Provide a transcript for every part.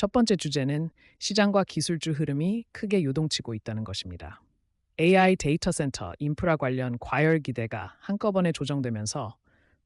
첫 번째 주제는 시장과 기술주 흐름이 크게 요동치고 있다는 것입니다. AI 데이터 센터, 인프라 관련 과열 기대가 한꺼번에 조정되면서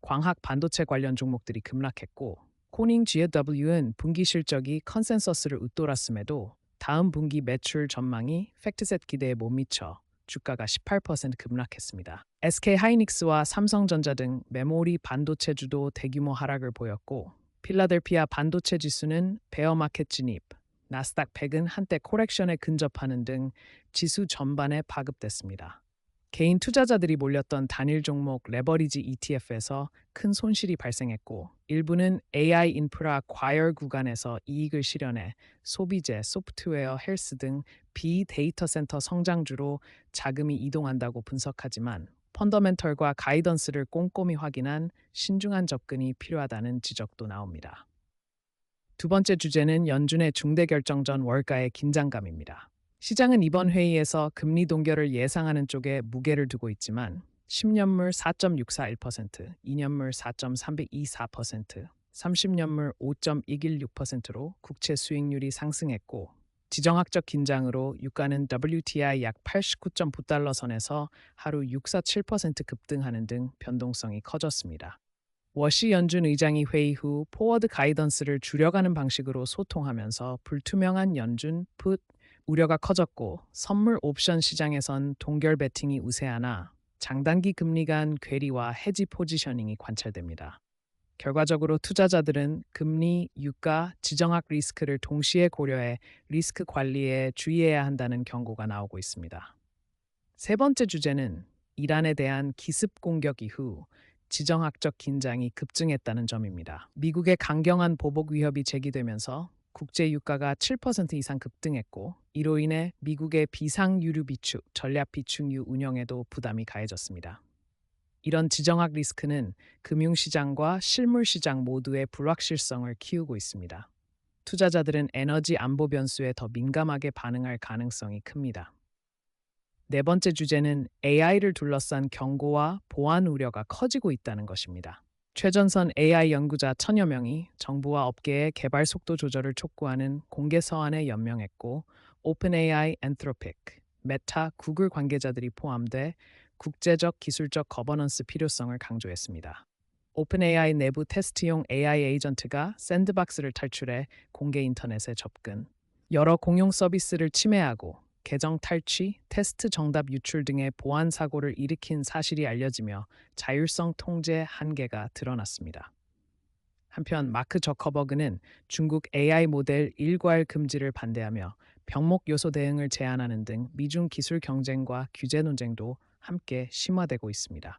광학 반도체 관련 종목들이 급락했고, 코닝 GW는 분기 실적이 컨센서스를 웃돌았음에도 다음 분기 매출 전망이 팩트셋 기대에 못 미쳐 주가가 18% 급락했습니다. SK 하이닉스와 삼성전자 등 메모리 반도체주도 대규모 하락을 보였고, 필라델피아 반도체 지수는 베어마켓 진입, 나스닥 100은 한때 코렉션에 근접하는 등 지수 전반에 파급됐습니다. 개인 투자자들이 몰렸던 단일 종목 레버리지 ETF에서 큰 손실이 발생했고, 일부는 AI 인프라 과열 구간에서 이익을 실현해 소비재, 소프트웨어, 헬스 등 비데이터 센터 성장주로 자금이 이동한다고 분석하지만, 펀더멘털과 가이던스를 꼼꼼히 확인한 신중한 접근이 필요하다는 지적도 나옵니다. 두 번째 주제는 연준의 중대 결정 전 월가의 긴장감입니다. 시장은 이번 회의에서 금리 동결을 예상하는 쪽에 무게를 두고 있지만 10년물 4.641%, 2년물 4.324%, 30년물 5.116%로 국채 수익률이 상승했고, 지정학적 긴장으로 유가는 WTI 약 89.9달러 선에서 하루 647% 급등하는 등 변동성이 커졌습니다. 워시 연준 의장이 회의 후 포워드 가이던스를 줄여가는 방식으로 소통하면서 불투명한 연준 풋 우려가 커졌고, 선물 옵션 시장에선 동결 베팅이 우세하나 장단기 금리 간 괴리와 해지 포지셔닝이 관찰됩니다. 결과적으로 투자자들은 금리, 유가, 지정학 리스크를 동시에 고려해 리스크 관리에 주의해야 한다는 경고가 나오고 있습니다. 세 번째 주제는 이란에 대한 기습 공격 이후 지정학적 긴장이 급증했다는 점입니다. 미국의 강경한 보복 위협이 제기되면서 국제 유가가 7% 이상 급등했고, 이로 인해 미국의 비상유류 비축, 전략 비축유 운영에도 부담이 가해졌습니다. 이런 지정학 리스크는 금융시장과 실물시장 모두의 불확실성을 키우고 있습니다. 투자자들은 에너지 안보 변수에 더 민감하게 반응할 가능성이 큽니다. 네 번째 주제는 AI를 둘러싼 경고와 보안 우려가 커지고 있다는 것입니다. 최전선 AI 연구자 1000여 명이 정부와 업계의 개발 속도 조절을 촉구하는 공개 서한에 연명했고, 오픈AI, 엔트로픽, 메타, 구글 관계자들이 포함돼 국제적 기술적 거버넌스 필요성을 강조했습니다. 오픈AI 내부 테스트용 AI 에이전트가 샌드박스를 탈출해 공개 인터넷에 접근, 여러 공용 서비스를 침해하고 계정 탈취, 테스트 정답 유출 등의 보안 사고를 일으킨 사실이 알려지며 자율성 통제 한계가 드러났습니다. 한편 마크 저커버그는 중국 AI 모델 일괄 금지를 반대하며 병목 요소 대응을 제한하는 등 미중 기술 경쟁과 규제 논쟁도 함께 심화되고 있습니다.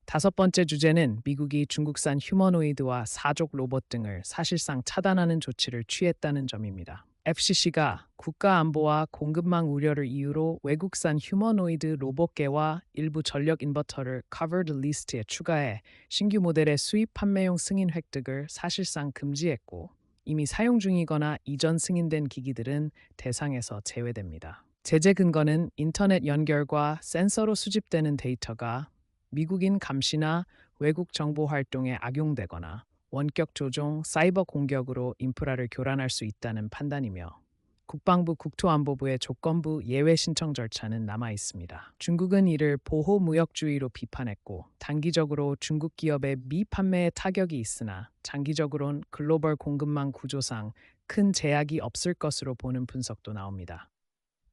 다섯 번째 주제는 미국이 중국산 휴머노이드와 사족 로봇 등을 사실상 차단하는 조치를 취했다는 점입니다. FCC가 국가안보와 공급망 우려를 이유로 외국산 휴머노이드 로봇계와 일부 전력 인버터를 covered 리스트에 추가해 신규 모델의 수입 판매용 승인 획득을 사실상 금지했고, 이미 사용 중이거나 이전 승인된 기기들은 대상에서 제외됩니다. 제재 근거는 인터넷 연결과 센서로 수집되는 데이터가 미국인 감시나 외국 정보 활동에 악용되거나 원격 조종, 사이버 공격으로 인프라를 교란할 수 있다는 판단이며, 국방부 국토안보부의 조건부 예외 신청 절차는 남아 있습니다. 중국은 이를 보호무역주의로 비판했고, 단기적으로 중국 기업의 미판매에 타격이 있으나 장기적으로는 글로벌 공급망 구조상 큰 제약이 없을 것으로 보는 분석도 나옵니다.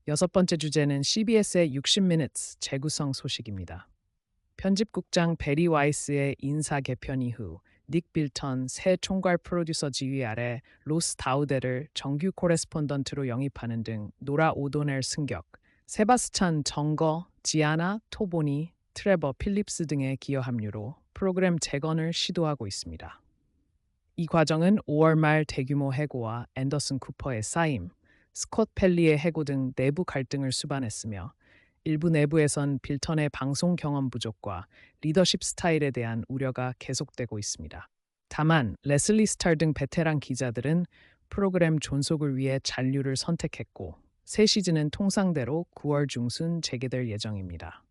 여섯 번째 주제는 CBS의 60minutes 재구성 소식입니다. 편집국장 베리 와이스의 인사 개편 이후 닉 빌턴 새 총괄 프로듀서 지휘 아래 로스 다우데를 정규 코레스폰던트로 영입하는 등 노라 오도넬 승격, 세바스찬 정거, 지아나 토보니, 트레버 필립스 등의 기여 합류로 프로그램 재건을 시도하고 있습니다. 이 과정은 5월 말 대규모 해고와 앤더슨 쿠퍼의 사임, 스콧 펠리의 해고 등 내부 갈등을 수반했으며, 일부 내부에선 빌턴의 방송 경험 부족과 리더십 스타일에 대한 우려가 계속되고 있습니다. 다만 레슬리 스탈 등 베테랑 기자들은 프로그램 존속을 위해 잔류를 선택했고, 새 시즌은 통상대로 9월 중순 재개될 예정입니다.